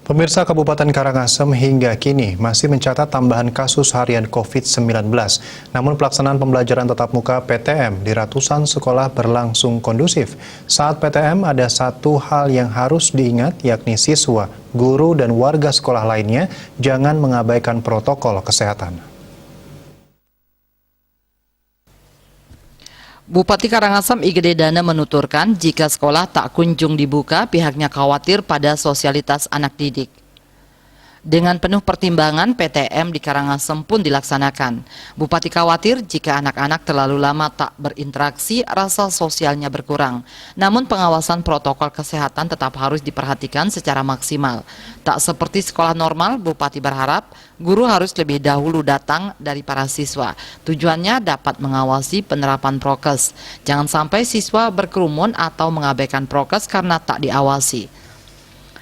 Pemirsa Kabupaten Karangasem hingga kini masih mencatat tambahan kasus harian COVID-19. Namun pelaksanaan pembelajaran tatap muka PTM di ratusan sekolah berlangsung kondusif. Saat PTM ada satu hal yang harus diingat, yakni siswa, guru, dan warga sekolah lainnya jangan mengabaikan protokol kesehatan. Bupati Karangasem Igede Dana menuturkan jika sekolah tak kunjung dibuka, pihaknya khawatir pada sosialitas anak didik. Dengan penuh pertimbangan, PTM di Karangasem pun dilaksanakan. Bupati khawatir jika anak-anak terlalu lama tak berinteraksi, rasa sosialnya berkurang. Namun pengawasan protokol kesehatan tetap harus diperhatikan secara maksimal. Tak seperti sekolah normal, Bupati berharap guru harus lebih dahulu datang dari para siswa. Tujuannya dapat mengawasi penerapan prokes. Jangan sampai siswa berkerumun atau mengabaikan prokes karena tak diawasi.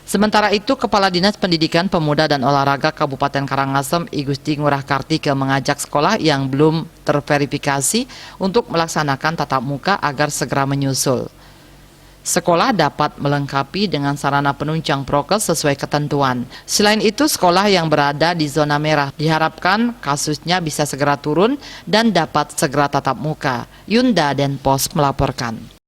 Sementara itu, Kepala Dinas Pendidikan Pemuda dan Olahraga Kabupaten Karangasem I Gusti Ngurah Kartika mengajak sekolah yang belum terverifikasi untuk melaksanakan tatap muka agar segera menyusul. Sekolah dapat melengkapi dengan sarana penunjang prokes sesuai ketentuan. Selain itu, sekolah yang berada di zona merah diharapkan kasusnya bisa segera turun dan dapat segera tatap muka. Yunda Denpos melaporkan.